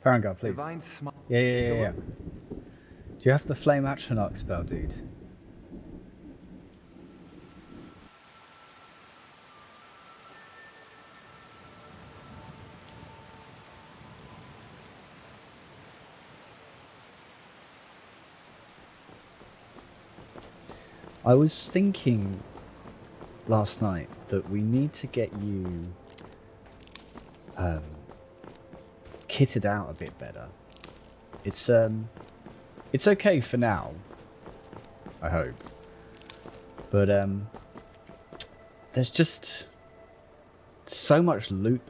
Parangar, please. Divine smile. Yeah. Do you have the Flame Atronach spell, dude? I was thinking last night that we need to get you kitted out a bit better. It's okay for now, I hope, but there's just so much loot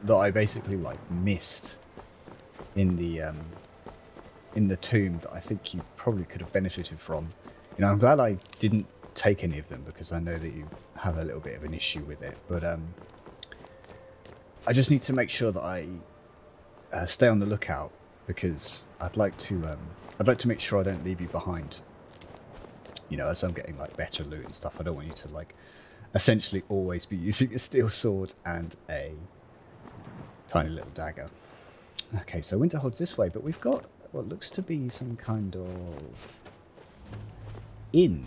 that I basically like missed in the tomb that I think you probably could have benefited from. You know, I'm glad I didn't take any of them because I know that you have a little bit of an issue with it, but I just need to make sure that I stay on the lookout because I'd like to make sure I don't leave you behind. You know, as I'm getting like better loot and stuff, I don't want you to like essentially always be using a steel sword and a tiny little dagger. Okay, so Winterhold's this way, but we've got what looks to be some kind of inn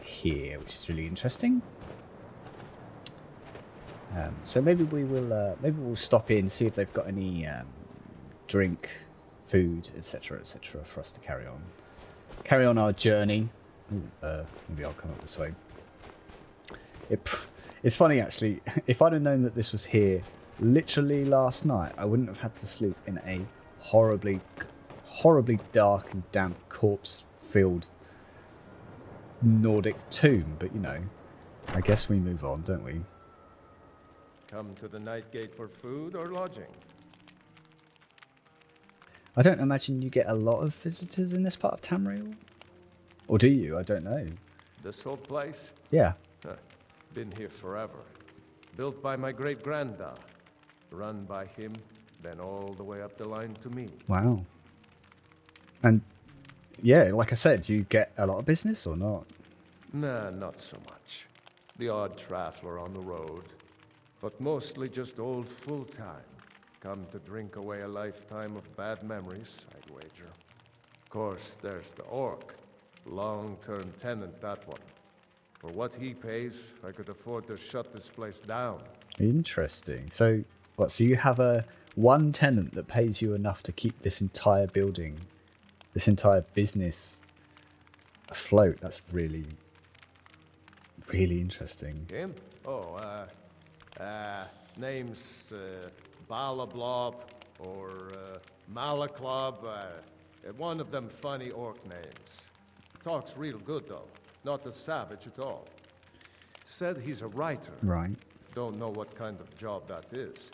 here, which is really interesting. So maybe we'll stop in, see if they've got any drink, food, etc., for us to carry on our journey. Maybe I'll come up this way. It's funny actually. If I'd have known that this was here literally last night, I wouldn't have had to sleep in a horribly dark and damp, corpse-filled Nordic tomb. But you know, I guess we move on, don't we? Come to the Night Gate for food or lodging? I don't imagine you get a lot of visitors in this part of Tamriel. Or do you? I don't know. This old place? Yeah. Been here forever. Built by my great-granddad. Run by him, then all the way up the line to me. Wow. And, yeah, like I said, do you get a lot of business or not? Nah, not so much. The odd traveler on the road. But mostly just old full-time. Come to drink away a lifetime of bad memories, I'd wager. Of course, there's the orc. Long-term tenant, that one. For what he pays, I could afford to shut this place down. Interesting. So, what, so you have one tenant that pays you enough to keep this entire building, this entire business afloat? That's really, really interesting. Him? Oh, name's Balablob or Malaklob. One of them funny orc names. Talks real good, though. Not a savage at all. Said he's a writer. Right. Don't know what kind of job that is,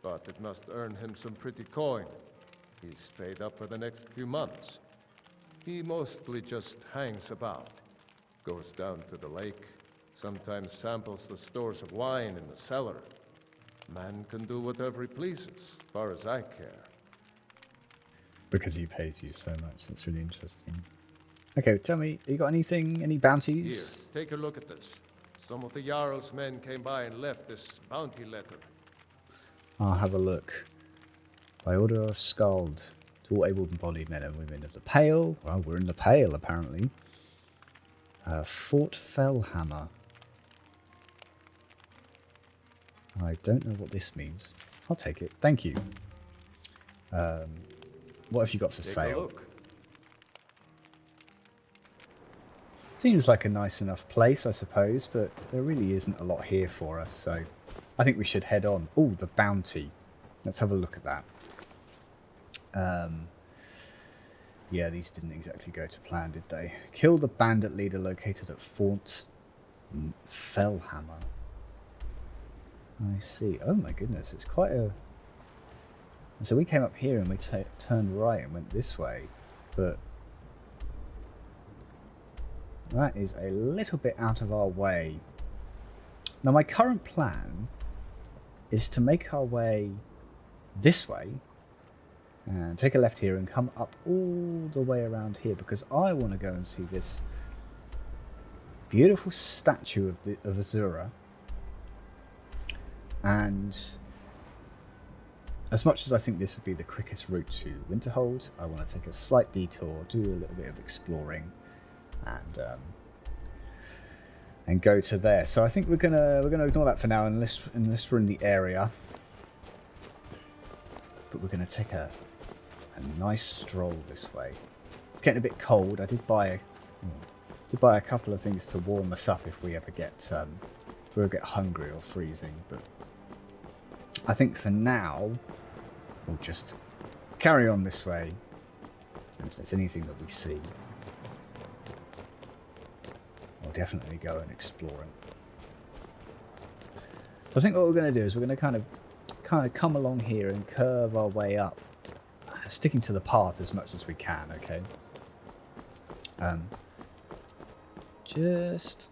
but it must earn him some pretty coin. He's paid up for the next few months. He mostly just hangs about. Goes down to the lake, sometimes samples the stores of wine in the cellar. Man can do whatever he pleases, as far as I care. Because he pays you so much. That's really interesting. Okay, tell me, you got anything, any bounties? Here, take a look at this. Some of the Jarl's men came by and left this bounty letter. I'll have a look. By order of Skald, to all able-bodied men and women of the Pale. Well, we're in the Pale, apparently. Fort Fellhammer. I don't know what this means. I'll take it. Thank you. What have you got for Take sale? a look. Seems like a nice enough place, I suppose, but there really isn't a lot here for us, so I think we should head on. Oh, the bounty. Let's have a look at that. Yeah, these didn't exactly go to plan, did they? Kill the bandit leader located at Fort Fellhammer. I see. Oh my goodness, it's quite a... So we came up here and we turned right and went this way, but that is a little bit out of our way. Now my current plan is to make our way this way and take a left here and come up all the way around here because I want to go and see this beautiful statue of Azura. And as much as I think this would be the quickest route to Winterhold, I want to take a slight detour, do a little bit of exploring, and go to there. So I think we're gonna ignore that for now, unless we're in the area. But we're gonna take a nice stroll this way. It's getting a bit cold. I did buy a couple of things to warm us up if we ever get hungry or freezing. But I think for now we'll just carry on this way. And if there's anything that we see, we'll definitely go and explore it. So I think what we're going to do is we're going to kind of come along here and curve our way up, sticking to the path as much as we can. Okay. Just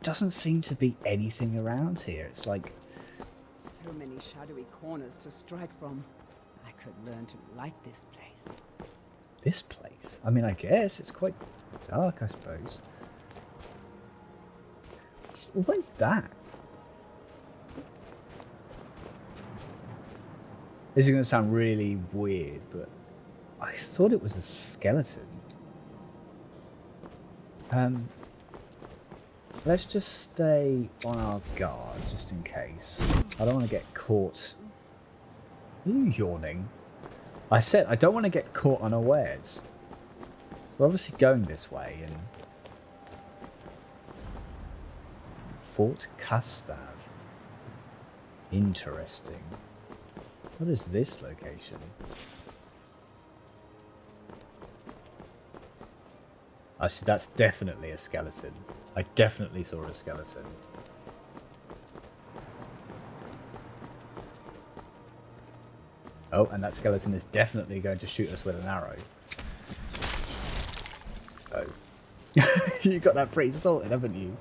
doesn't seem to be anything around here. It's like so many shadowy corners to strike from. I could learn to like this place. This place? I mean, I guess it's quite dark, I suppose. What is that? This is going to sound really weird, but I thought it was a skeleton. Let's just stay on our guard, just in case. I don't want to get caught. Are you yawning? I said I don't want to get caught unawares. We're obviously going this way, and Fort Castav. Interesting. What is this location? I see, that's definitely a skeleton. I definitely saw a skeleton. Oh, and that skeleton is definitely going to shoot us with an arrow. Oh. You got that pretty sorted, haven't you?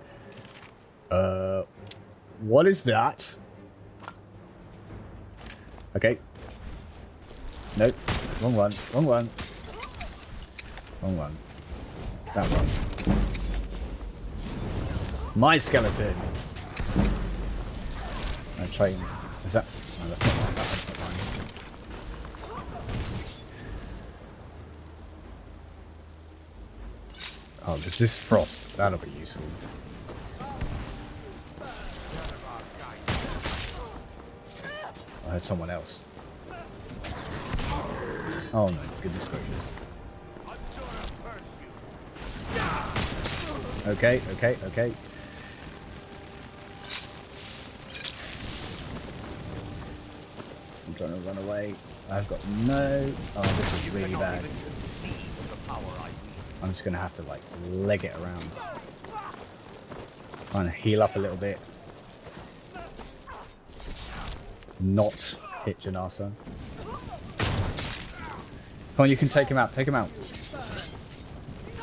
What is that? Okay. Nope. Wrong one. Wrong one. Wrong one. That one. My skeleton! I try and... Is that... No, that's not mine. That one's not mine. Oh, there's this frost. That'll be useful. I heard someone else. Oh no, goodness gracious. Okay, okay, okay. I'm trying to run away. I've got no... Oh, this is really bad. I'm just going to have to, like, leg it around. Trying to heal up a little bit. Not hit Janasa. Come on, you can take him out. Take him out.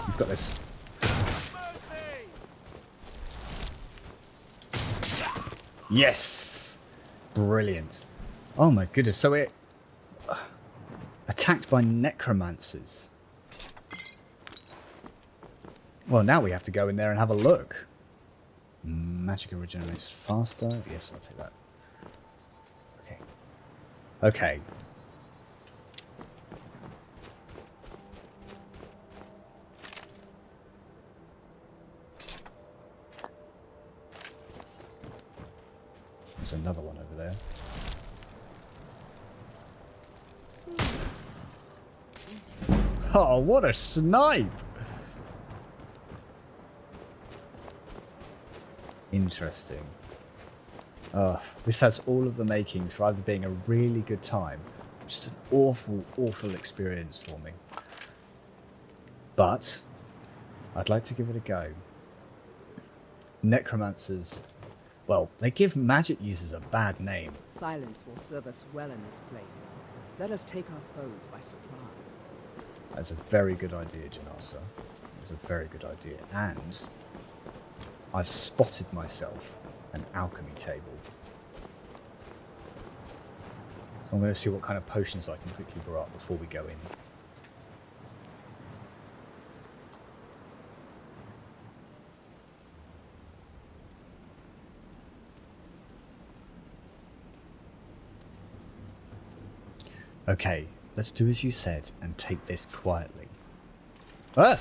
You've got this. Yes! Brilliant. Oh my goodness. So it... attacked by necromancers. Well, now we have to go in there and have a look. Magic regenerates faster. Yes, I'll take that. Okay. Okay. There's another one over there. Oh, what a snipe! Interesting. Oh, this has all of the makings for either being a really good time, or just an awful, awful experience for me. But I'd like to give it a go. Necromancers, well, they give magic users a bad name. Silence will serve us well in this place. Let us take our foes by surprise. That's a very good idea, Janasa. That's a very good idea. And I've spotted myself an alchemy table. So I'm going to see what kind of potions I can quickly brew up before we go in. Okay, let's do as you said and take this quietly. Ah!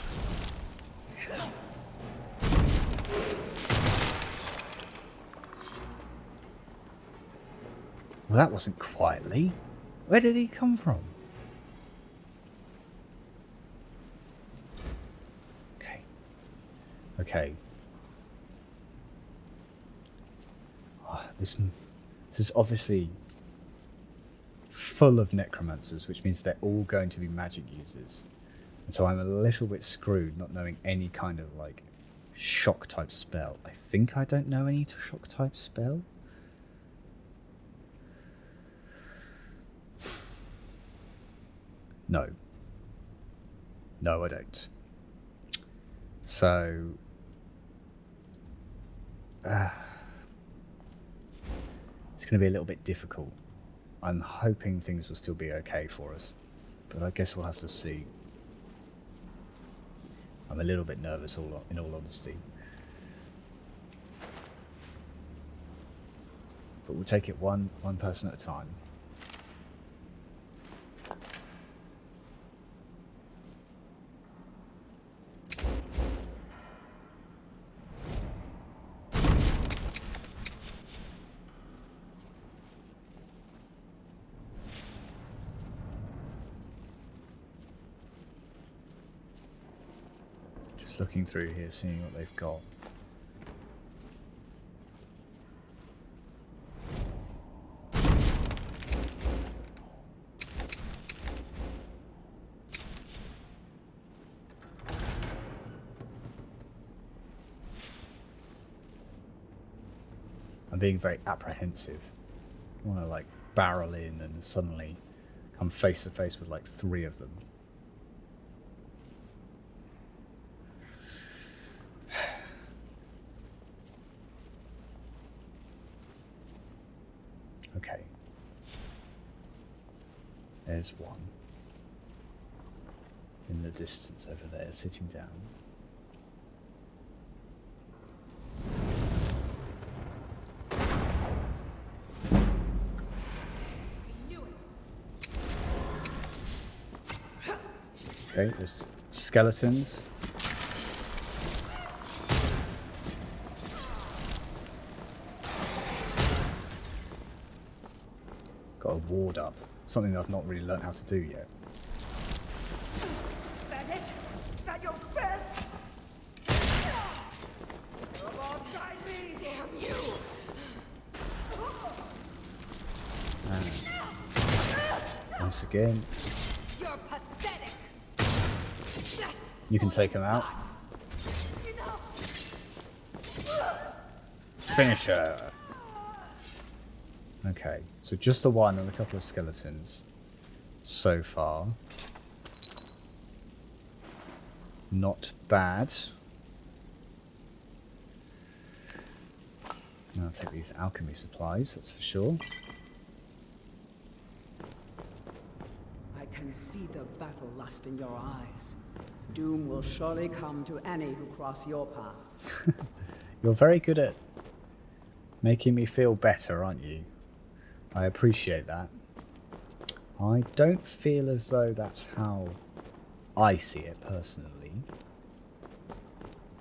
Well, that wasn't quietly. Where did he come from? Okay. Okay. Oh, this is obviously full of necromancers, which means they're all going to be magic users. And so I'm a little bit screwed not knowing any kind of like shock type spell. I think I don't know any shock type spell. No. No, I don't. So... it's going to be a little bit difficult. I'm hoping things will still be okay for us. But I guess we'll have to see. I'm a little bit nervous, in all honesty. But we'll take it one person at a time. Looking through here, seeing what they've got. I'm being very apprehensive. I want to like barrel in and suddenly come face to face with like 3 of them. Okay. There's one. In the distance over there, sitting down. Okay, there's skeletons. Got a ward up. Something that I've not really learnt how to do yet. Is that your best? Damn you! Once again. You're pathetic. You can take him out. Finish her. Okay, so just the one and a couple of skeletons so far. Not bad. I'll take these alchemy supplies, that's for sure. I can see the battle lust in your eyes. Doom will surely come to any who cross your path. You're very good at making me feel better, aren't you? I appreciate that. I don't feel as though that's how I see it personally.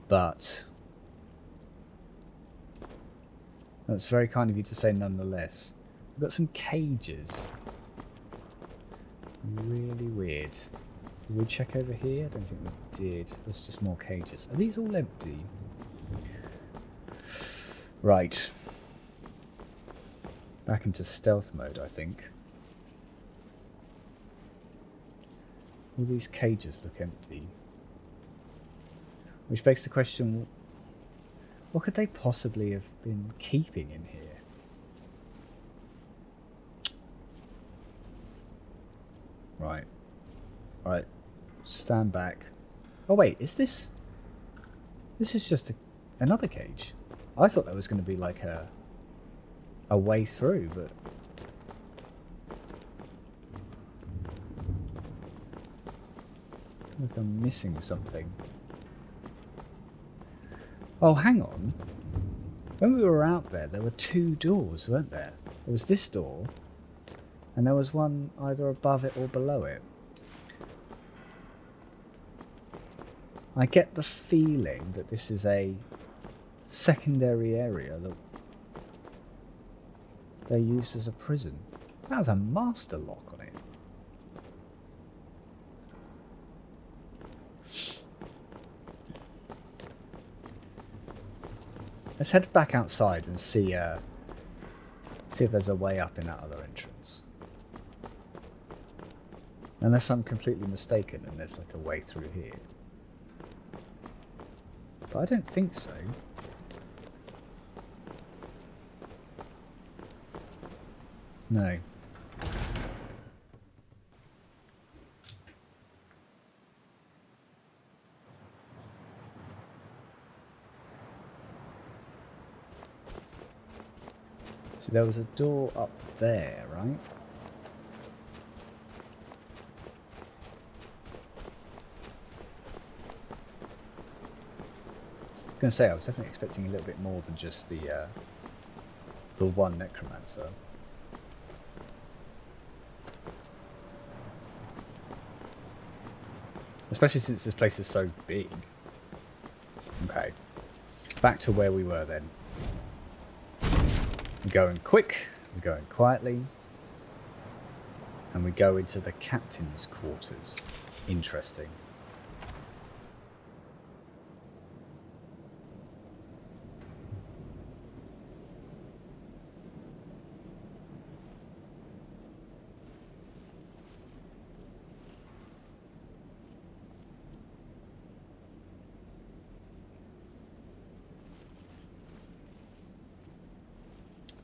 But that's very kind of you to say nonetheless. We've got some cages. Really weird. Did we check over here? I don't think we did. There's just more cages. Are these all empty? Right. Back into stealth mode, I think. All these cages look empty. Which begs the question, what could they possibly have been keeping in here? Right. Right. Stand back. Oh wait, is this... This is just another cage. I thought that was going to be like a way through, but... I feel like I'm missing something. Oh, hang on. When we were out there, there were 2 doors, weren't there? There was this door, And there was one either above it or below it. I get the feeling that this is a secondary area that they used as a prison. That was a master lock on it. Let's head back outside and see if there's a way up in that other entrance. Unless I'm completely mistaken and there's like a way through here. But I don't think so. No. So there was a door up there, right? I was going to say, I was definitely expecting a little bit more than just the one necromancer. Especially since this place is so big. Okay. Back to where we were then. We're going quick, we're going quietly, and we go into the captain's quarters. Interesting.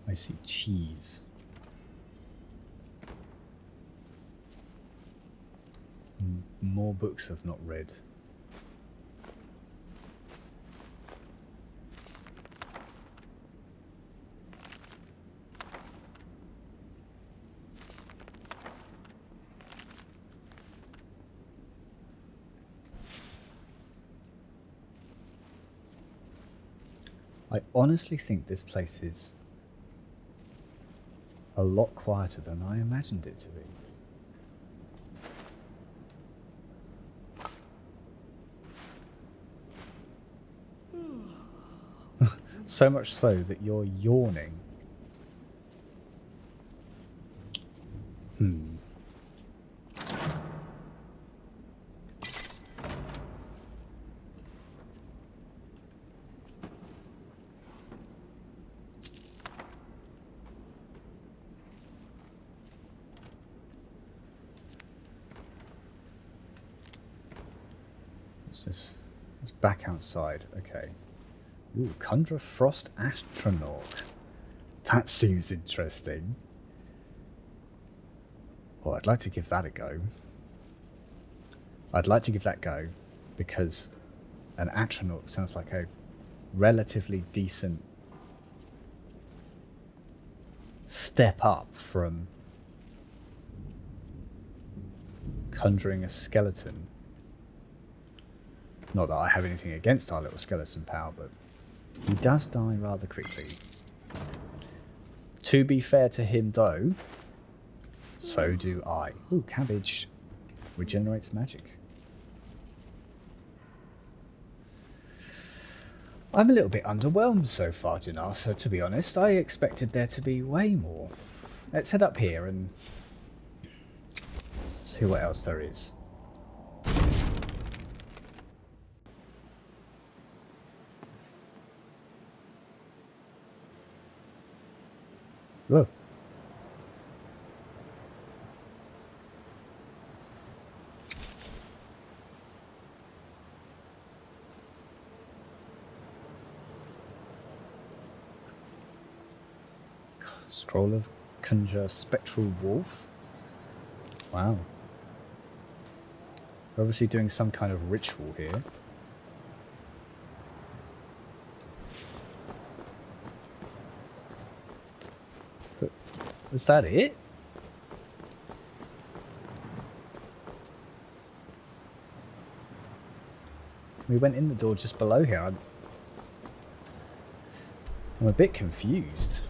I see cheese. More books I've not read. I honestly think this place is a lot quieter than I imagined it to be. So much so that you're yawning. What's this? It's back outside. Okay. Ooh, Conjure Frost Atronach. That seems interesting. Well, I'd like to give that a go. I'd like to give that a go because an Atronach sounds like a relatively decent step up from conjuring a skeleton. Not that I have anything against our little skeleton pal, but he does die rather quickly. To be fair to him though, so do I. Ooh, cabbage regenerates magic. I'm a little bit underwhelmed so far, Janasa, to be honest. I expected there to be way more. Let's head up here and see what else there is. Whoa. Scroll of Conjure Spectral Wolf. Wow. We're obviously doing some kind of ritual here. But was that it? We went in the door just below here. I'm a bit confused.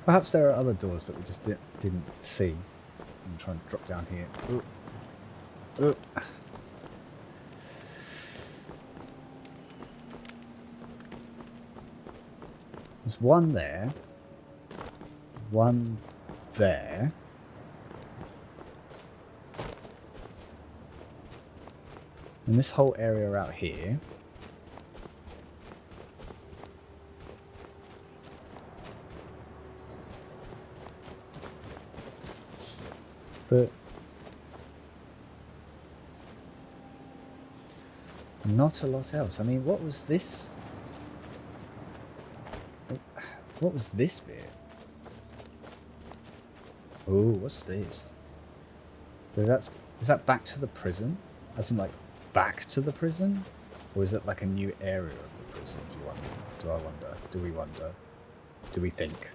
Perhaps there are other doors that we just didn't see. I'm trying to drop down here. Ooh. Ooh. There's one there. One there. And this whole area out here. But not a lot else. I mean, what was this? What was this bit? Oh, what's this? So is that back to the prison? As in, like, back to the prison? Or is it like a new area of the prison? Do I wonder? Do we wonder? Do we think?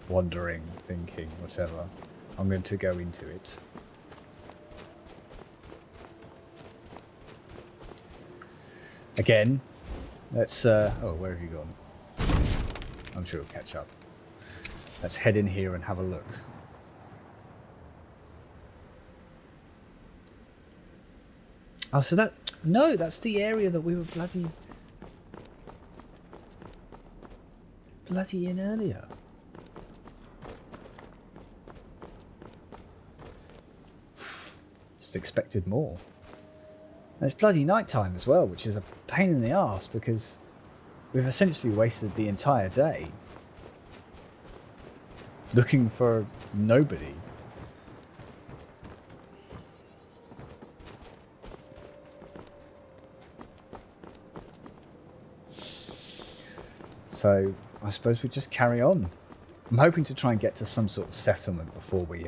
Wondering, thinking, whatever. I'm going to go into it. Again, let's, oh, where have you gone? I'm sure it'll catch up. Let's head in here and have a look. Oh, so that... No, that's the area that we were bloody in earlier. Just expected more. And it's bloody night time as well, which is a pain in the arse because we've essentially wasted the entire day looking for nobody. So I suppose we just carry on. I'm hoping to try and get to some sort of settlement before we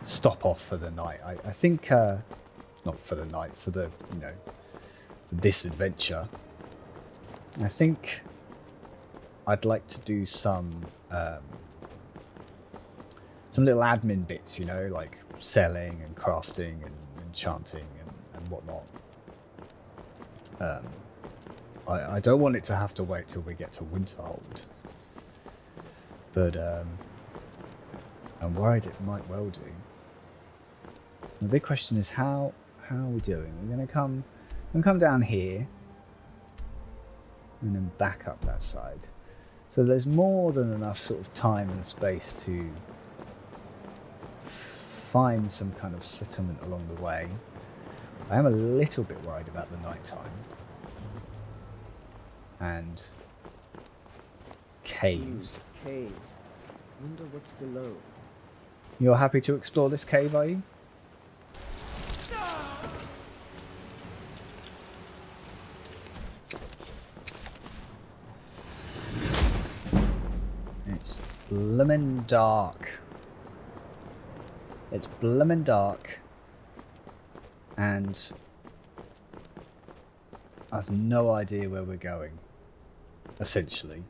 stop off for the night. I think, not for the night, for the, you know, this adventure. I think I'd like to do some little admin bits, you know, like selling and crafting and enchanting and whatnot. I don't want it to have to wait till we get to Winterhold. But I'm worried it might well do. The big question is how are we doing? We're gonna come down here and then back up that side. So there's more than enough sort of time and space to find some kind of settlement along the way. I am a little bit worried about the night time. And caves. Caves. Wonder what's below. You're happy to explore this cave, are you? It's bloomin' dark. It's bloomin' dark. And I've no idea where we're going. Essentially.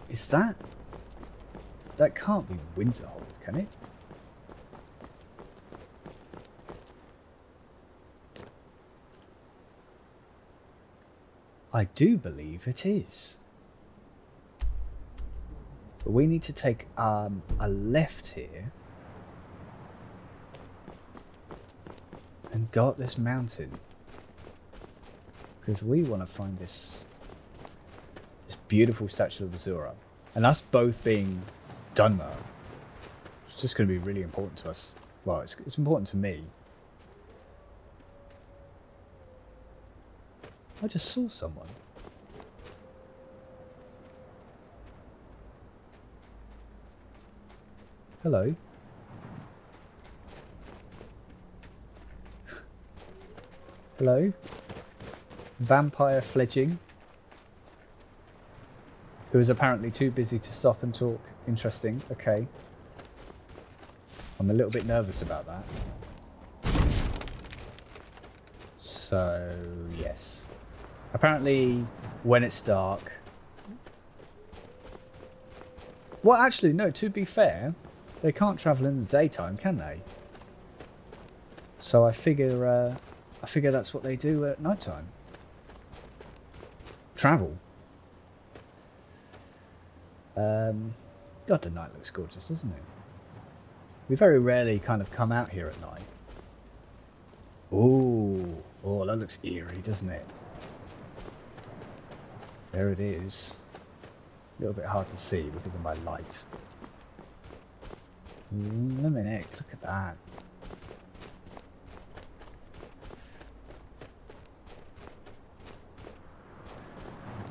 Is that... That can't be Winterhold, can it? I do believe it is. But we need to take a left here. And go up this mountain. Because we want to find this beautiful statue of Azura. And us both being Dunmer, it's just going to be really important to us. Well, it's important to me. I just saw someone. Hello. Hello. Vampire fledging. Who is apparently too busy to stop and talk. Interesting. Okay. I'm a little bit nervous about that. So, yes. Apparently, when it's dark... Well, actually, no, to be fair, they can't travel in the daytime, can they? So I figure that's what they do at nighttime. Travel. God, the night looks gorgeous, doesn't it? We very rarely kind of come out here at night. Ooh, oh, that looks eerie, doesn't it? There it is. A little bit hard to see because of my light. Luminic, look at that.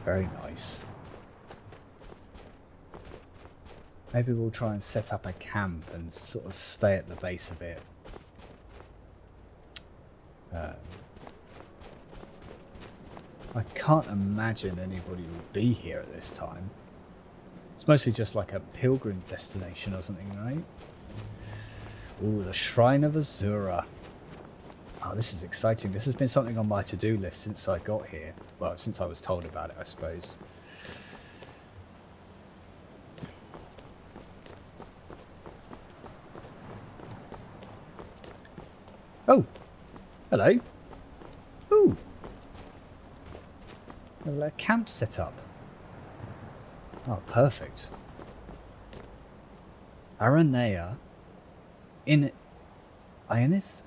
Very nice. Maybe we'll try and set up a camp and sort of stay at the base of it. I can't imagine anybody would be here at this time. It's mostly just like a pilgrim destination or something, right? Ooh, the Shrine of Azura. Oh, this is exciting. This has been something on my to-do list since I got here. Well, since I was told about it, I suppose. Oh, hello. Ooh. A camp set up. Oh, perfect. Aranea. Ionith?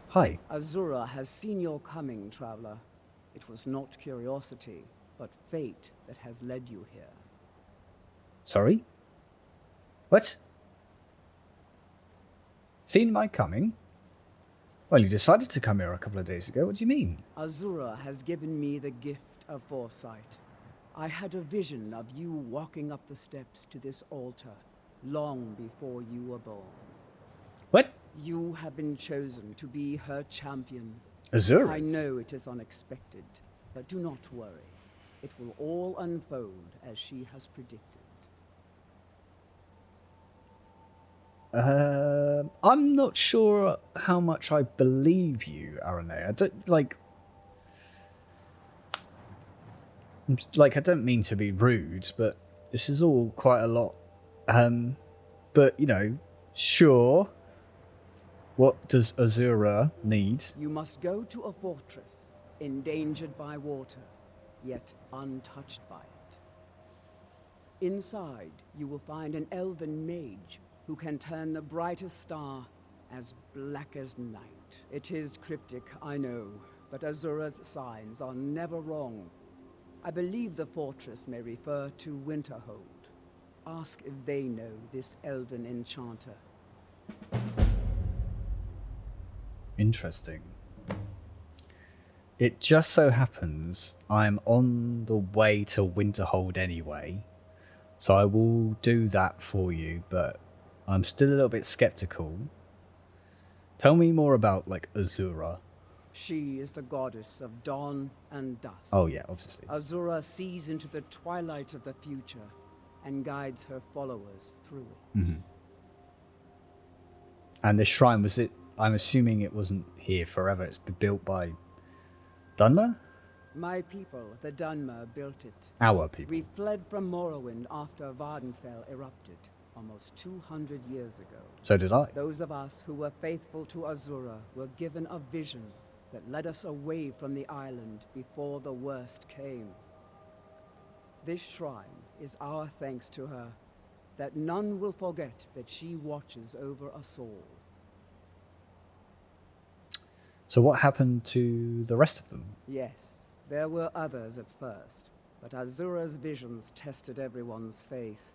Hi. Azura has seen your coming, traveler. It was not curiosity, but fate that has led you here. Sorry? What? Seen my coming? Well, you decided to come here a couple of days ago. What do you mean? Azura has given me the gift of foresight. I had a vision of you walking up the steps to this altar long before you were born. What? You have been chosen to be her champion. Azura? I know it is unexpected, but do not worry. It will all unfold as she has predicted. I'm not sure how much I believe you, Aranea. I don't, I don't mean to be rude, but this is all quite a lot. But, you know, sure. What does Azura need? You must go to a fortress, endangered by water, yet untouched by it. Inside, you will find an elven mage who can turn the brightest star as black as night. It is cryptic, I know, but Azura's signs are never wrong. I believe the fortress may refer to Winterhold. Ask if they know this elven enchanter. Interesting. It just so happens I'm on the way to Winterhold anyway, so I will do that for you, but I'm still a little bit skeptical. Tell me more about, Azura. She is the goddess of dawn and dusk. Oh yeah, obviously. Azura sees into the twilight of the future and guides her followers through it. Mm-hmm. And this shrine, was it? I'm assuming it wasn't here forever. It's been built by Dunmer? My people, the Dunmer, built it. Our people. We fled from Morrowind after Vardenfell erupted almost 200 years ago. So did I. Those of us who were faithful to Azura were given a vision that led us away from the island before the worst came. This shrine is our thanks to her, that none will forget that she watches over us all. So what happened to the rest of them? Yes, there were others at first, but Azura's visions tested everyone's faith.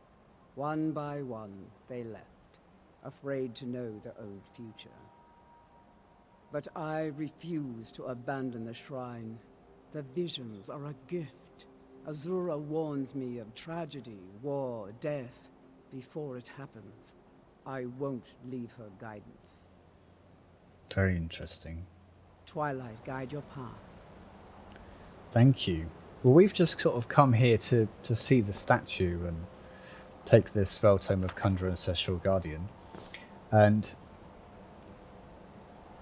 One by one, they left, afraid to know their own future. But I refuse to abandon the shrine. The visions are a gift. Azura warns me of tragedy, war, death, before it happens. I won't leave her guidance. Very interesting. Twilight, guide your path. Thank you. Well, we've just sort of come here to see the statue and take this spell tome of Conjure Ancestral Guardian. And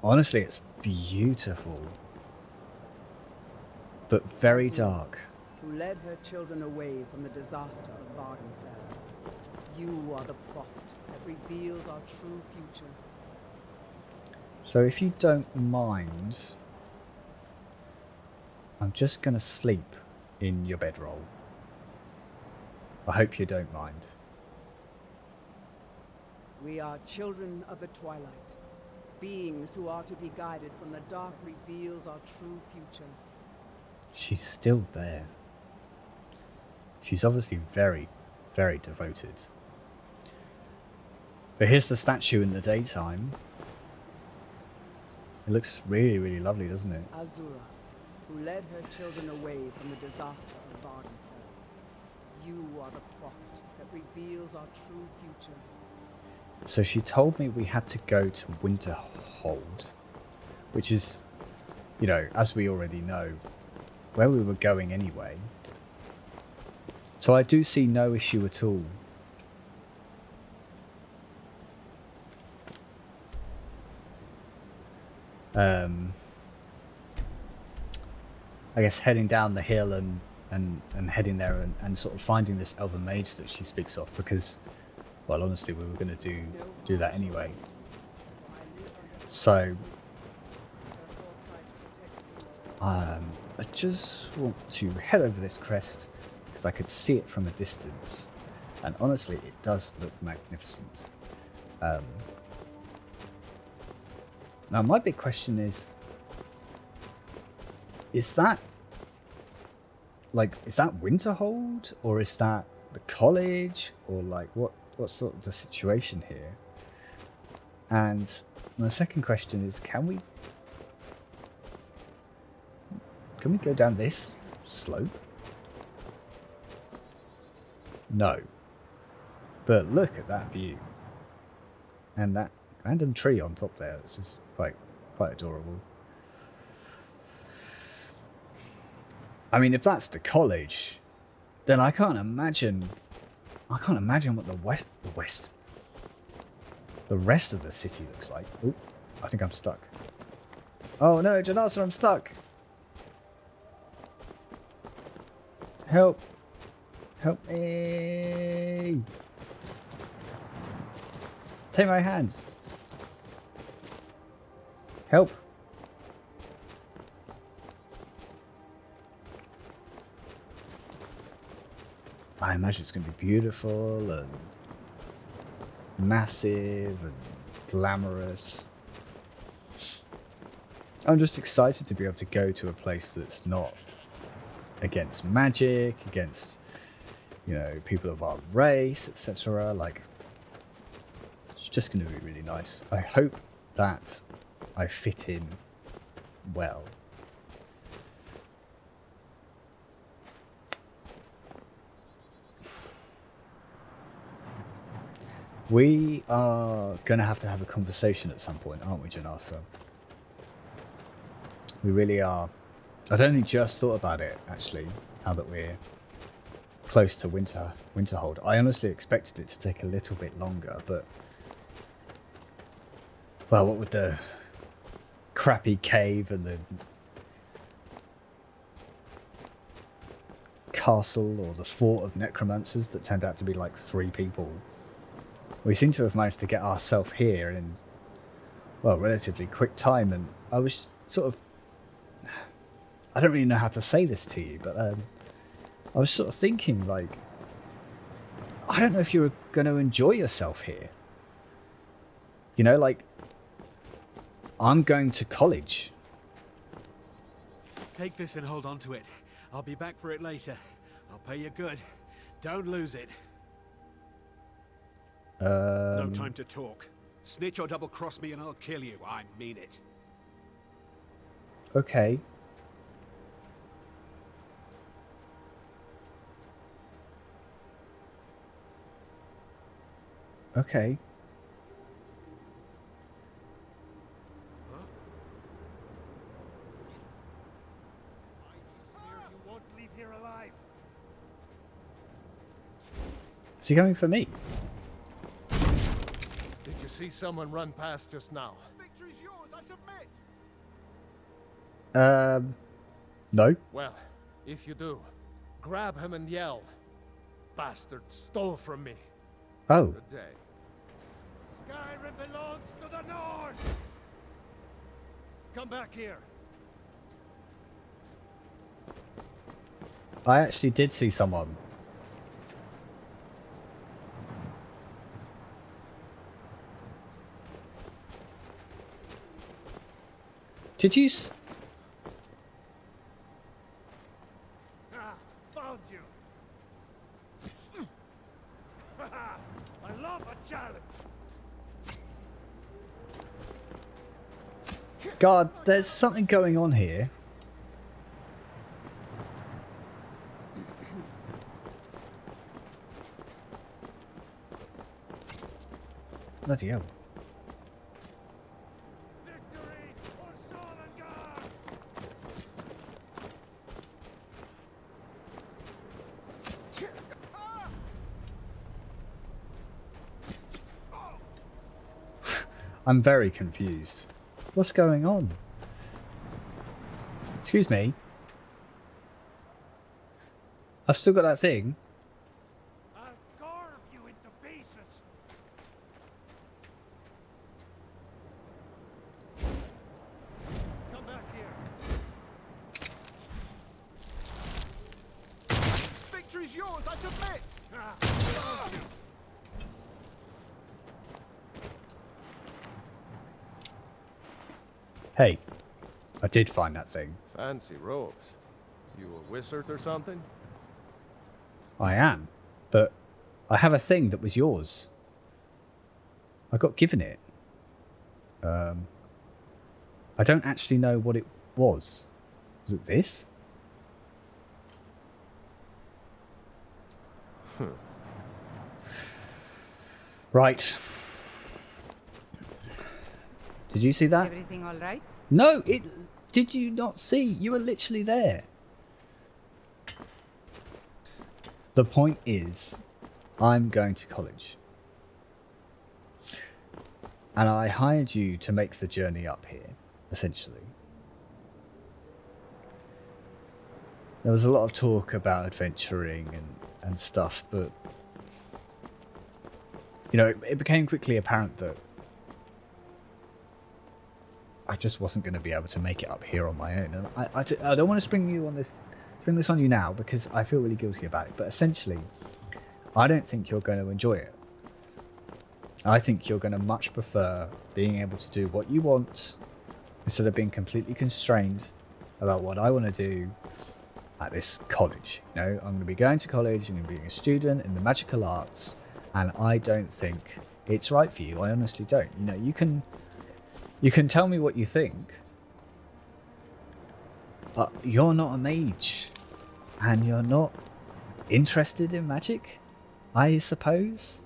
honestly, it's beautiful. But very dark. Who led her children away from the disaster of Vardenfell. You are the prophet that reveals our true future. So if you don't mind, I'm just going to sleep in your bedroll. I hope you don't mind. We are children of the twilight. Beings who are to be guided from the dark reveals our true future. She's still there. She's obviously very, very devoted. But here's the statue in the daytime. It looks really, really lovely, doesn't it? Azura, who led her children away from the disaster of Vardenfell. You are the prophet that reveals our true future. So she told me we had to go to Winterhold, which is, you know, as we already know, where we were going anyway. So I do see no issue at all. I guess heading down the hill and heading there and sort of finding this elven mage that she speaks of, because, well, honestly, we were going to do that anyway. So I just want to head over this crest because I could see it from a distance, and honestly, it does look magnificent. Now, my big question is that Winterhold, or is that the college, or like what's sort of the situation here? And my second question is, can we go down this slope? No. But look at that view. And that random tree on top there, it's just quite adorable. I mean, if that's the college, then I can't imagine what the rest of the city looks like. Oh, I think I'm stuck. Oh no, Janasa, I'm stuck. Help. Help me. Take my hands. Help. I imagine it's going to be beautiful and massive and glamorous. I'm just excited to be able to go to a place that's not against magic, against, you know, people of our race, etc. Like, it's just going to be really nice. I hope that I fit in well. We are going to have a conversation at some point, aren't we, Janasa? We really are. I'd only just thought about it, actually, now that we're close to Winterhold. I honestly expected it to take a little bit longer, but, well, what with the crappy cave and the castle or the fort of necromancers that turned out to be like 3 people, we seem to have managed to get ourselves here in, well, relatively quick time. And I was sort of, I don't really know how to say this to you, but I was sort of thinking, like, I don't know if you're going to enjoy yourself here. You know, like, I'm going to college. Take this and hold on to it. I'll be back for it later. I'll pay you good. Don't lose it. No time to talk. Snitch or double-cross me and I'll kill you. I mean it. Okay. Okay. Huh? I swear you won't leave here alive. Is he coming for me? Did you see someone run past just now? Victory's yours, I submit. No. Well, if you do, grab him and yell. Bastard stole from me. Oh. Good day. Skyrim belongs to the North! Come back here. I actually did see someone. Did you... Found you. I love a challenge. God, there's something going on here. Bloody hell. Victory or Solander! I'm very confused. What's going on? Excuse me. I've still got that thing. I'll carve you into pieces. Come back here. Victory's yours, I submit. Hey, I did find that thing. Fancy robes. You a wizard or something? I am, but I have a thing that was yours. I got given it. I don't actually know what it was. Was it this? Right. Did you see that? Everything all right? No, it... Did you not see? You were literally there. The point is, I'm going to college. And I hired you to make the journey up here, essentially. There was a lot of talk about adventuring and stuff, but... You know, it became quickly apparent that I just wasn't going to be able to make it up here on my own. And I don't want to spring this on you now because I feel really guilty about it. But essentially, I don't think you're going to enjoy it. I think you're going to much prefer being able to do what you want instead of being completely constrained about what I want to do at this college. You know, I'm going to be going to college, I'm going to be a student in the magical arts, and I don't think it's right for you. I honestly don't. You know, you can tell me what you think, but you're not a mage, and you're not interested in magic, I suppose.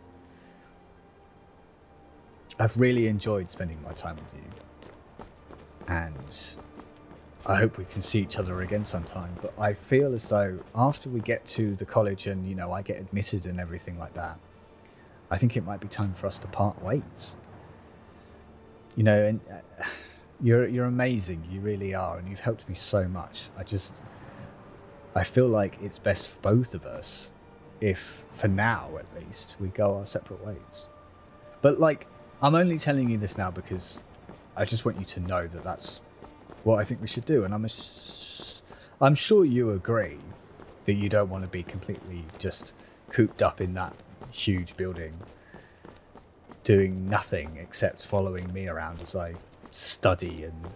I've really enjoyed spending my time with you, and I hope we can see each other again sometime, but I feel as though after we get to the college and, you know, I get admitted and everything like that, I think it might be time for us to part ways. You know, and you're amazing, you really are, and you've helped me so much. I feel like it's best for both of us if, for now at least, we go our separate ways. But, like, I'm only telling you this now because I just want you to know that that's what I think we should do, and I'm sure you agree that you don't want to be completely just cooped up in that huge building doing nothing except following me around as I study and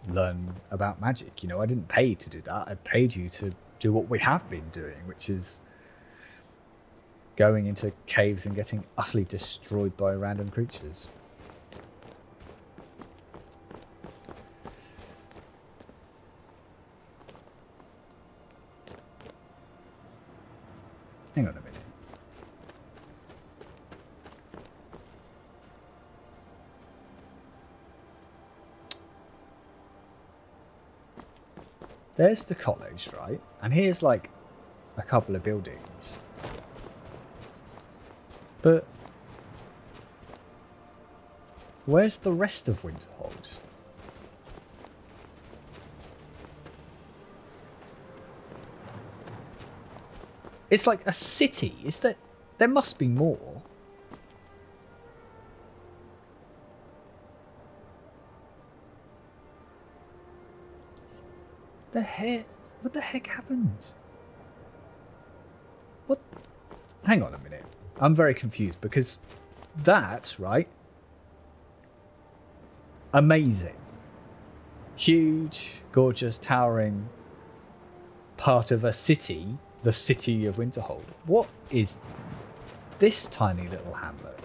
learn about magic. You know, I didn't pay to do that. I paid you to do what we have been doing, which is going into caves and getting utterly destroyed by random creatures. Hang on a minute. There's the college, right? And here's like a couple of buildings. But where's the rest of Winterhold? It's like a city. Is there? There must be more. What the heck happened? What? Hang on a minute. I'm very confused because that, right? Amazing. huge, gorgeous, towering part of a city, the city of Winterhold. What is this tiny little hamlet?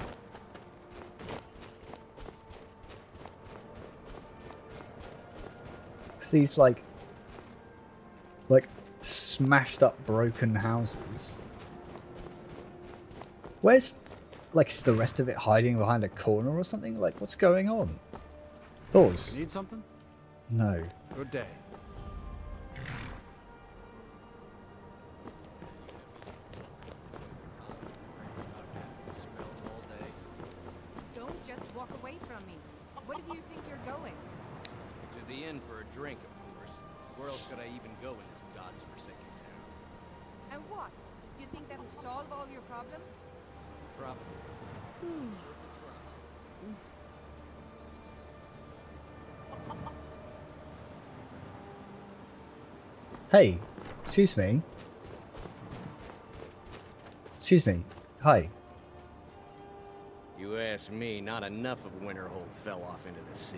It's these like smashed up broken houses. Where's is the rest of it hiding behind a corner or something? Like, what's going on? Thoughts? Need something? No. Good day. Don't just walk away from me. Where do you think you're going? To the inn for a drink, of course. Where else could I even go in this god's forsaken town? And what? You think that'll solve all your problems? Probably. Hey, excuse me. Excuse me. Hi. You ask me, not enough of Winterhold fell off into the sea.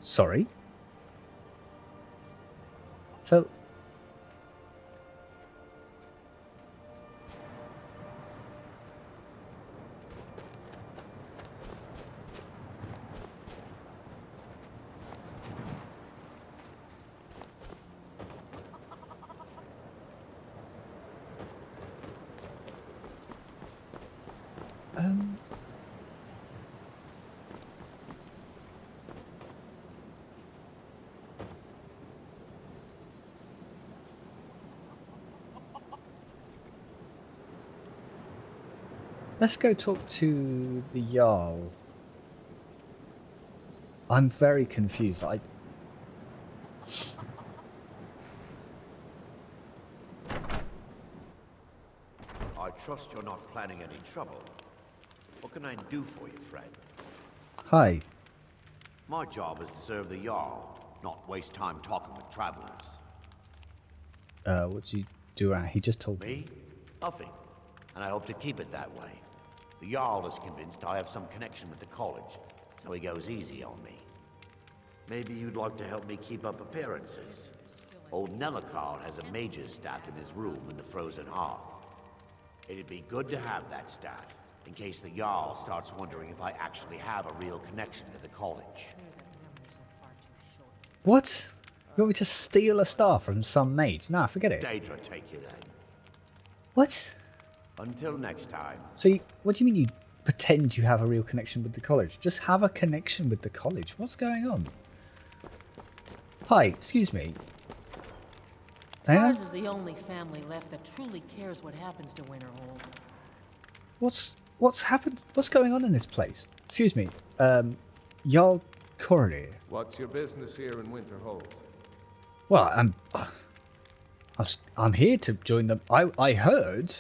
Sorry? Felt... Let's go talk to the Jarl. I'm very confused. I trust you're not planning any trouble. What can I do for you, friend? Hi. My job is to serve the Jarl, not waste time talking with travelers. What do you do around? He just told me. Me? Nothing. And I hope to keep it that way. The Jarl is convinced I have some connection with the college, so he goes easy on me. Maybe you'd like to help me keep up appearances. Old Nellikar has a mage's staff in his room in the frozen hearth. It'd be good to have that staff, in case the Jarl starts wondering if I actually have a real connection to the college. What? You want me to steal a star from some mage? Nah, forget it. Daedra take you then. What? Until next time. So, what do you mean you pretend you have a real connection with the college? Just have a connection with the college. What's going on? Hi, excuse me. Diana? Ours is the only family left that truly cares what happens to Winterhold. What's happened? What's going on in this place? Excuse me. Jarl Corridor. What's your business here in Winterhold? Well, I'm here to join them. I heard,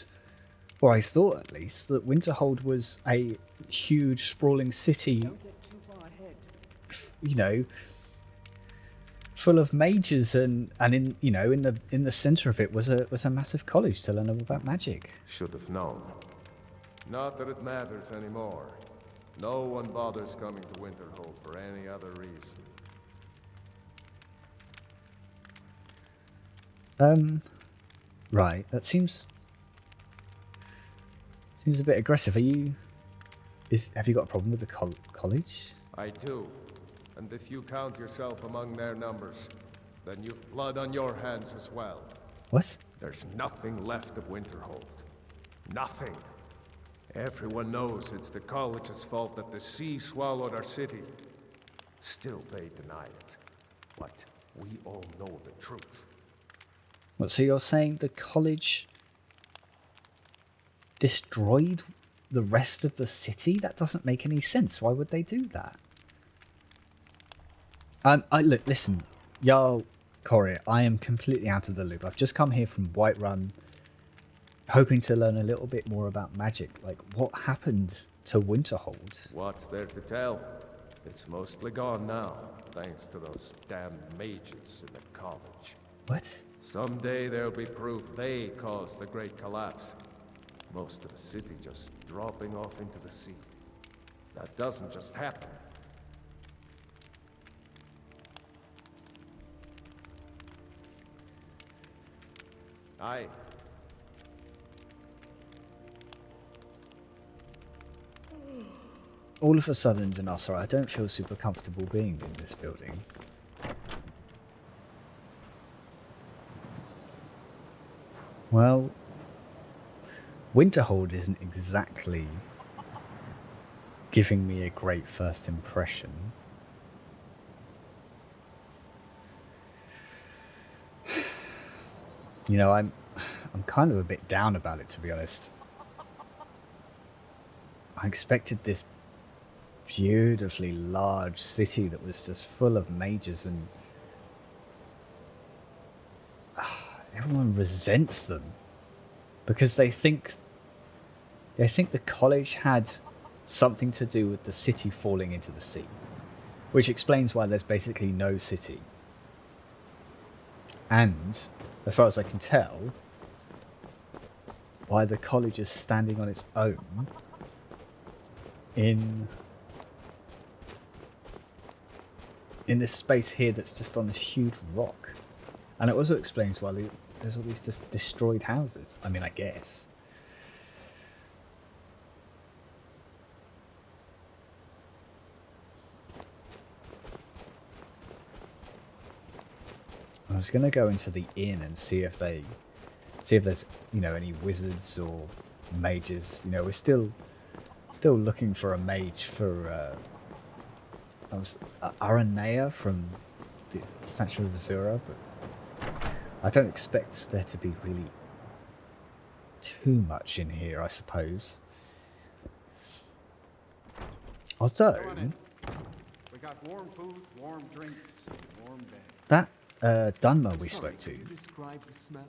or I thought at least, that Winterhold was a huge, sprawling city. Don't get too far ahead. You know, full of mages, and in the center of it was a massive college to learn about magic. Should have known. Not that it matters anymore. No one bothers coming to Winterhold for any other reason. Right. That seems a bit aggressive. Have you got a problem with the college? I do. And if you count yourself among their numbers, then you've blood on your hands as well. What? There's nothing left of Winterhold. Nothing. Everyone knows it's the college's fault that the sea swallowed our city. Still, they deny it. But we all know the truth. What, so you're saying the college destroyed the rest of the city? That doesn't make any sense. Why would they do that? Look, listen, Jarl Corridor, I am completely out of the loop. I've just come here from Whiterun, hoping to learn a little bit more about magic. Like, what happened to Winterhold? What's there to tell? It's mostly gone now, thanks to those damned mages in the college. What? Someday there'll be proof they caused the Great Collapse. Most of the city just dropping off into the sea. That doesn't just happen. Aye. All of a sudden, Janasa, I don't feel super comfortable being in this building. Well, Winterhold isn't exactly giving me a great first impression. You know, I'm kind of a bit down about it, to be honest. I expected this beautifully large city that was just full of mages, and everyone resents them because they think the college had something to do with the city falling into the sea, which explains why there's basically no city. And as far as I can tell, why the college is standing on its own in this space here that's just on this huge rock. And it also explains why there's all these just destroyed houses. I mean, I guess. I was going to go into the inn and see if there's, you know, any wizards or mages. You know, we're still looking for a mage for Aranea from the Statue of Azura, but I don't expect there to be really too much in here, I suppose. Although we got warm food, warm drinks, warm bed. that Dunmer we spoke to. Describe the smell.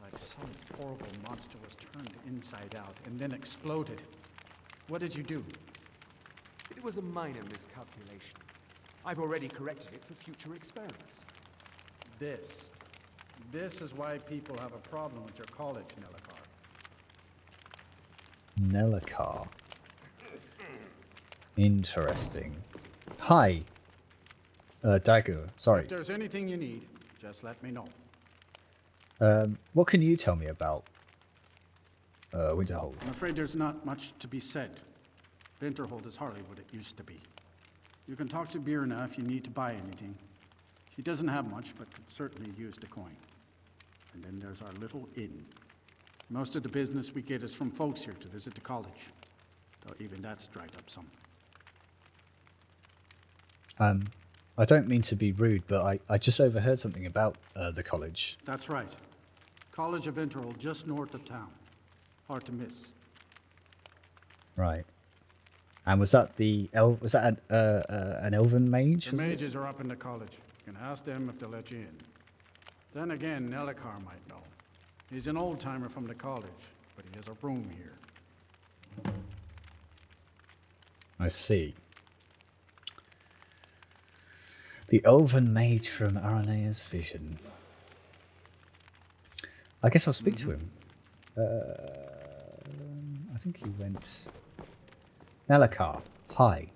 Like some horrible monster was turned inside out and then exploded. What did you do? It was a minor miscalculation. I've already corrected it for future experiments. This is why people have a problem with your college, Nellikar. Nellikar. Interesting. Hi. Dagur, sorry. If there's anything you need, just let me know. What can you tell me about Winterhold? I'm afraid there's not much to be said. Winterhold is hardly what it used to be. You can talk to Birna if you need to buy anything. She doesn't have much, but could certainly use the coin. And then there's our little inn. Most of the business we get is from folks here to visit the college, though even that's dried up some. I don't mean to be rude, but I just overheard something about the college. That's right. College of Winterhold, just north of town. Hard to miss. Right. And was that an elven mage? The mages are up in the college. You can ask them if they'll let you in. Then again, Nellikar might know. He's an old-timer from the college, but he has a room here. I see. The elven mage from Aranea's vision. I guess I'll speak to him. I think he went... Nellikar, hi.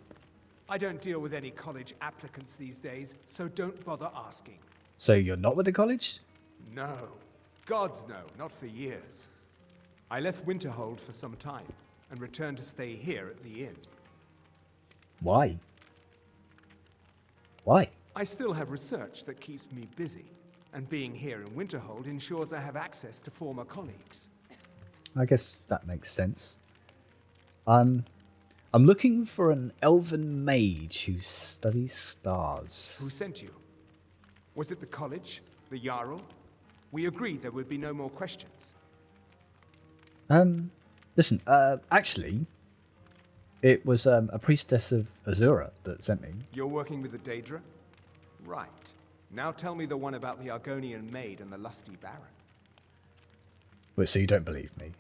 I don't deal with any college applicants these days, so don't bother asking. So you're not with the college? No. Gods no, not for years. I left Winterhold for some time, and returned to stay here at the inn. Why? Why? I still have research that keeps me busy, and being here in Winterhold ensures I have access to former colleagues. I guess that makes sense. I'm looking for an elven mage who studies stars. Who sent you? Was it the college? The Jarl? We agreed there would be no more questions. Listen, actually, it was a priestess of Azura that sent me. You're working with the Daedra? Right. Now tell me the one about the Argonian maid and the lusty baron. Wait, so you don't believe me?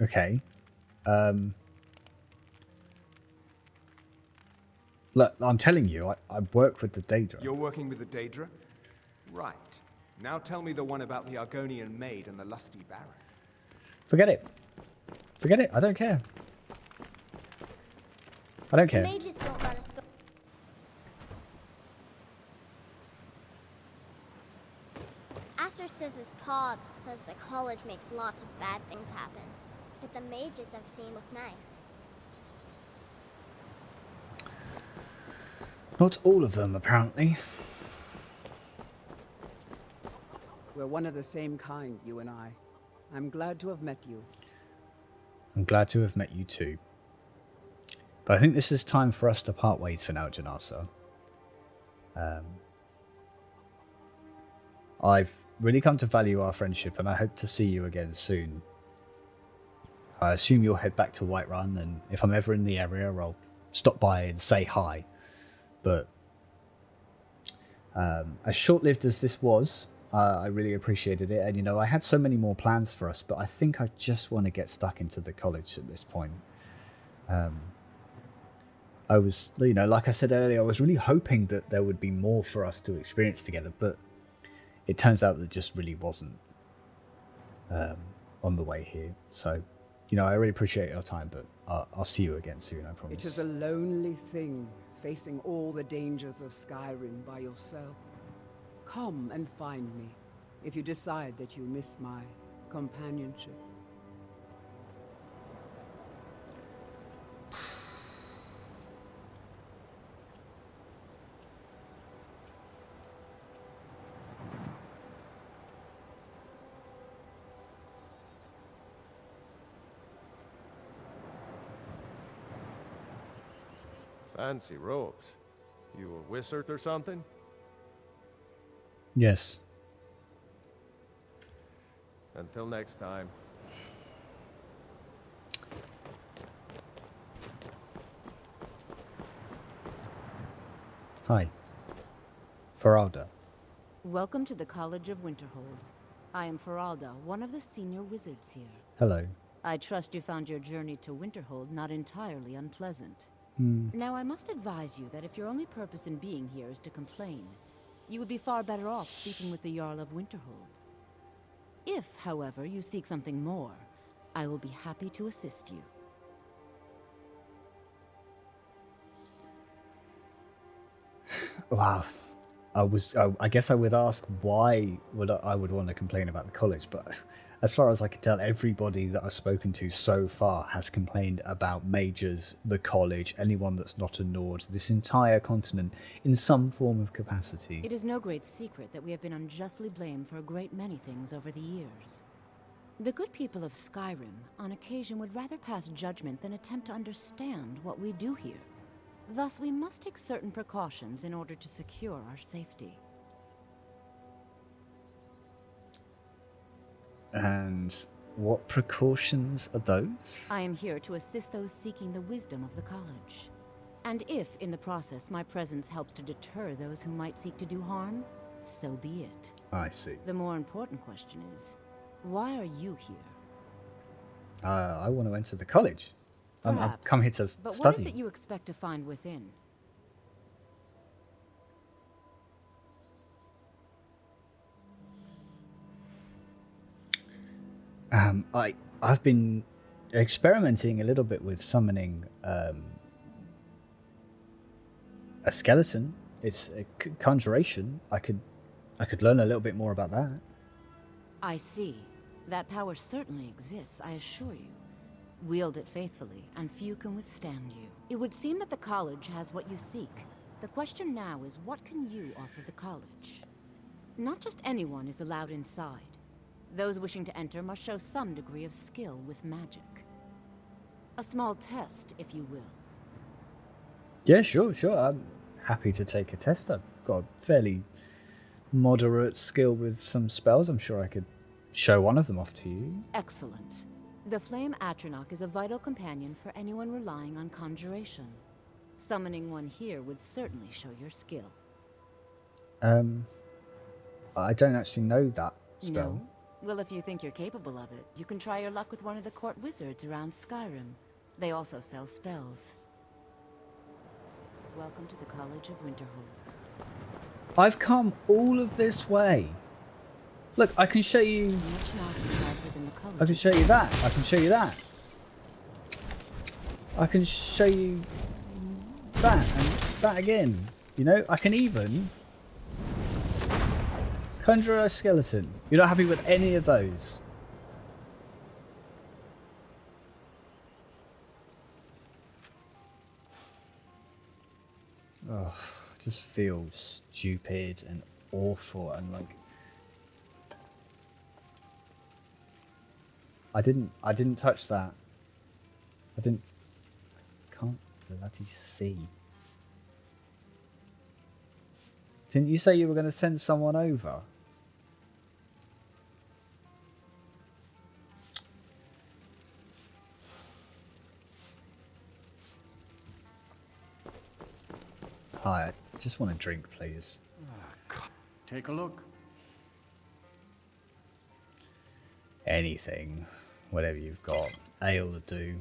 Okay. Look, I'm telling you, I work with the Daedra. You're working with the Daedra? Right. Now tell me the one about the Argonian maid and the lusty baron. Forget it. Forget it. I don't care. I don't care. Mages don't let us go. Professor says his pa says the college makes lots of bad things happen. But the mages I've seen look nice. Not all of them, apparently. We're one of the same kind, you and I. I'm glad to have met you. I'm glad to have met you too. But I think this is time for us to part ways for now, Janasa. I've really come to value our friendship, and I hope to see you again soon. I assume you'll head back to Whiterun, and if I'm ever in the area, I'll stop by and say hi. But as short-lived as this was, I really appreciated it. And, you know, I had so many more plans for us, but I think I just want to get stuck into the college at this point. I was, you know, like I said earlier, I was really hoping that there would be more for us to experience together, but it turns out that just really wasn't on the way here. So, you know, I really appreciate your time, but I'll see you again soon, I promise. It is a lonely thing, facing all the dangers of Skyrim by yourself. Come and find me, if you decide that you miss my companionship. Fancy robes. You a wizard or something? Yes. Until next time. Hi. Faralda. Welcome to the College of Winterhold. I am Faralda, one of the senior wizards here. Hello. I trust you found your journey to Winterhold not entirely unpleasant. Now, I must advise you that if your only purpose in being here is to complain, you would be far better off speaking with the Jarl of Winterhold. If, however, you seek something more, I will be happy to assist you. Wow. I guess I would ask why I would want to complain about the college, but as far as I can tell, everybody that I've spoken to so far has complained about mages, the college, anyone that's not a Nord, this entire continent, in some form of capacity. It is no great secret that we have been unjustly blamed for a great many things over the years. The good people of Skyrim, on occasion, would rather pass judgment than attempt to understand what we do here. Thus, we must take certain precautions in order to secure our safety. And what precautions are those? I am here to assist those seeking the wisdom of the college. And if, in the process, my presence helps to deter those who might seek to do harm, so be it. I see. The more important question is, why are you here? I want to enter the college. I've come here to but study. What is it you expect to find within? I've been experimenting a little bit with summoning a skeleton. It's a conjuration. I could learn a little bit more about that. I see. That power certainly exists, I assure you. Wield it faithfully, and few can withstand you. It would seem that the college has what you seek. The question now is, what can you offer the college? Not just anyone is allowed inside. Those wishing to enter must show some degree of skill with magic. A small test, if you will. Yeah, sure. I'm happy to take a test. I've got a fairly moderate skill with some spells. I'm sure I could show one of them off to you. Excellent. The flame Atronach is a vital companion for anyone relying on conjuration. Summoning one here would certainly show your skill. I don't actually know that spell. No? Well, if you think you're capable of it, you can try your luck with one of the court wizards around Skyrim. They also sell spells. Welcome to the College of Winterhold. I've come all of this way. Look, I can show you. I can show you that. I can show you that. I can show you that and that again. You know, I can even Conjure a skeleton. You're not happy with any of those. Oh, I just feel stupid and awful and like I didn't touch that. I can't bloody see. Didn't you say you were going to send someone over? Hi, I just want a drink, please. Take a look. Anything. Whatever you've got. Ale to do.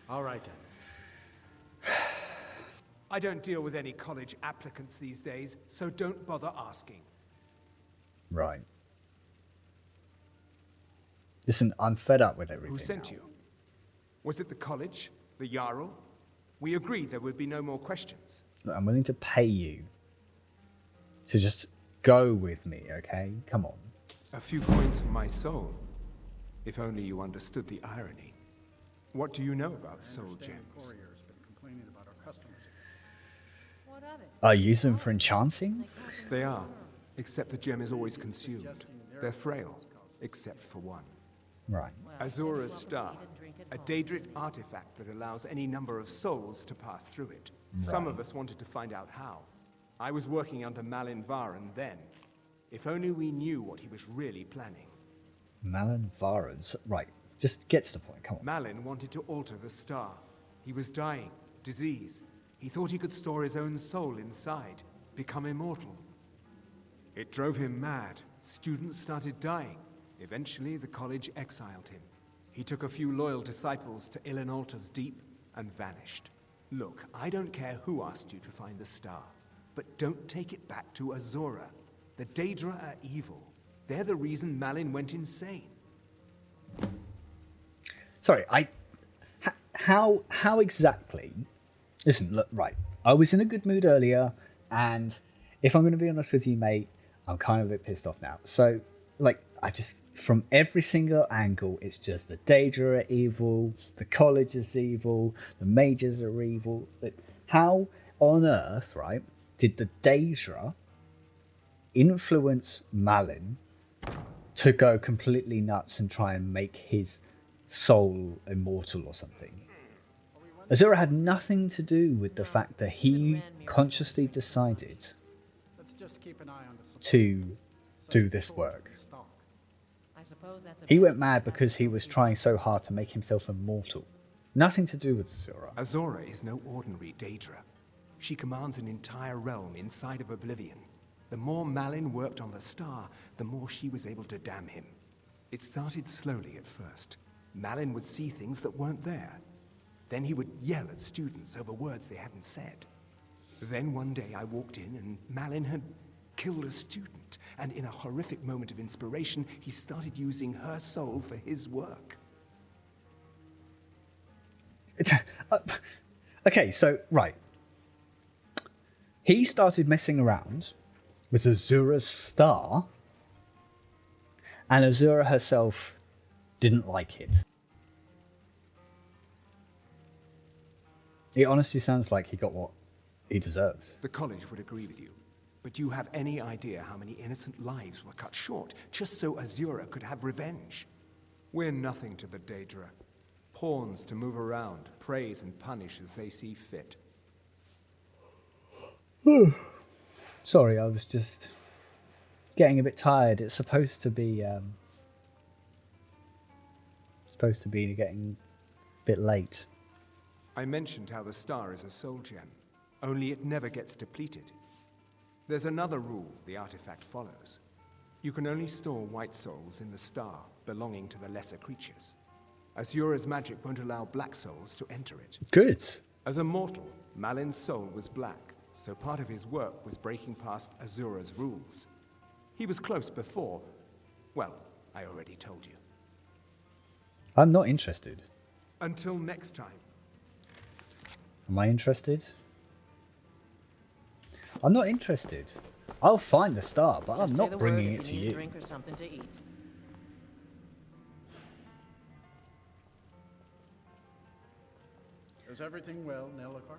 All right, then. I don't deal with any college applicants these days, so don't bother asking. Right. Listen, I'm fed up with everything. Who sent now. you? Was it the college? The Jarl? We agreed there would be no more questions. Look, I'm willing to pay you to just go with me, okay? Come on. A few coins for my soul. If only you understood the irony. What do you know about soul gems? What of it? I use them for enchanting? They are, except the gem is always consumed. They're frail, except for one. Right. Azura's star, a Daedric artifact that allows any number of souls to pass through it. Some of us wanted to find out how. I was working under Malin Varen then. If only we knew what he was really planning. Malin Varen. Right. Just get to the point. Come on. Malin wanted to alter the star. He was dying, disease. He thought he could store his own soul inside, become immortal. It drove him mad. Students started dying. Eventually, the college exiled him. He took a few loyal disciples to Ilinalta's Deep and vanished. Look, I don't care who asked you to find the star, but don't take it back to Azura. The Daedra are evil. They're the reason Malin went insane. Sorry, how exactly? Listen, look, right. I was in a good mood earlier, and if I'm going to be honest with you, mate, I'm kind of a bit pissed off now. So, like, I just, from every single angle, it's just the Daedra are evil, the college is evil, the mages are evil. How on earth, right, did the Daedra influence Malin to go completely nuts and try and make his soul immortal or something? Azura had nothing to do with the fact that he consciously decided to do this work. He went mad because he was trying so hard to make himself immortal. Nothing to do with Azura. Azura is no ordinary Daedra. She commands an entire realm inside of Oblivion. The more Malin worked on the star, the more she was able to damn him. It started slowly at first. Malin would see things that weren't there. Then he would yell at students over words they hadn't said. Then one day I walked in and Malin had killed a student, and in a horrific moment of inspiration, he started using her soul for his work. Okay, so, right. He started messing around with Azura's star, and Azura herself didn't like it. It honestly sounds like he got what he deserved. The college would agree with you. But do you have any idea how many innocent lives were cut short just so Azura could have revenge? We're nothing to the Daedra. Pawns to move around, praise and punish as they see fit. Sorry, I was just getting a bit tired. It's supposed to be getting a bit late. I mentioned how the star is a soul gem, only it never gets depleted. There's another rule the artifact follows. You can only store white souls in the star belonging to the lesser creatures. Azura's magic won't allow black souls to enter it. Good. As a mortal, Malin's soul was black, so part of his work was breaking past Azura's rules. He was close before. Well, I already told you. I'm not interested. Until next time. Am I interested? I'm not interested. I'll find the star, but Just I'm say not the bringing word it if to you need you. a drink or something to eat. Is everything well, Nellicar?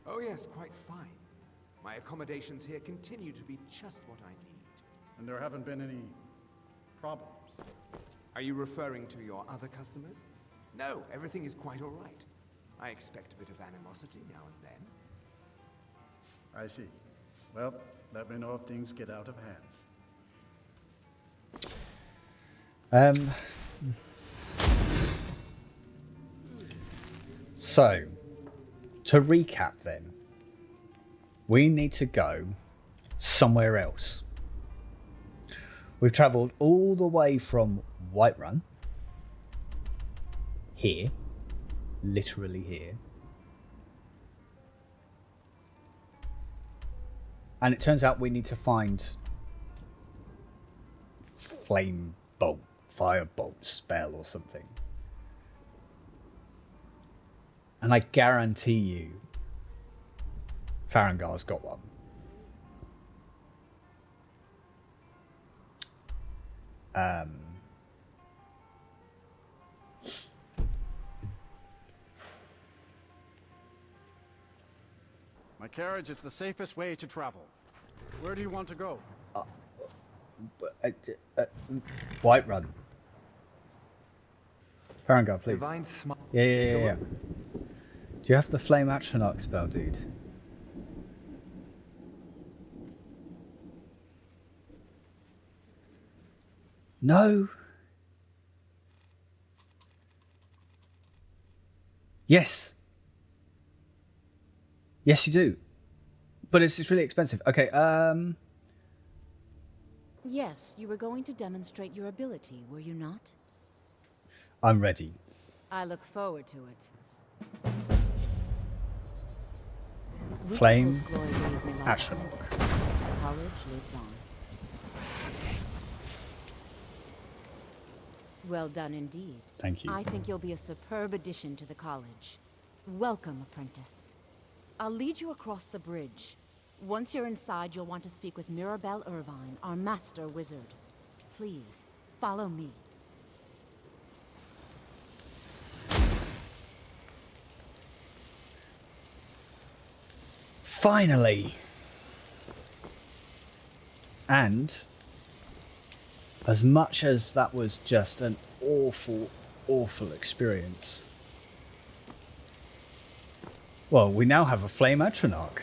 Oh yes, quite fine. My accommodations here continue to be just what I need. And there haven't been any problems? Are you referring to your other customers? No, everything is quite all right. I expect a bit of animosity now and then. I see. Well, let me know if things get out of hand. So, to recap then, we need to go somewhere else. We've travelled all the way from Whiterun, here, literally here, and it turns out we need to find flame bolt, firebolt spell or something. And I guarantee you, Farengar's got one. My carriage is the safest way to travel. Where do you want to go? Whiterun. Farengar, please. Divine Yeah. Do you have the Flame Atronach spell, dude? No. Yes. Yes, you do. But it's really expensive. Okay, Yes, you were going to demonstrate your ability, were you not? I'm ready. I look forward to it. Flame Winterhold's glory days may lie behind, Atronach. but the college lives on. Well done indeed. Thank you. I think you'll be a superb addition to the college. Welcome, apprentice. I'll lead you across the bridge. Once you're inside, you'll want to speak with Mirabelle Irvine, our master wizard. Please, follow me. Finally! And as much as that was just an awful, awful experience, well, we now have a Flame Atronach.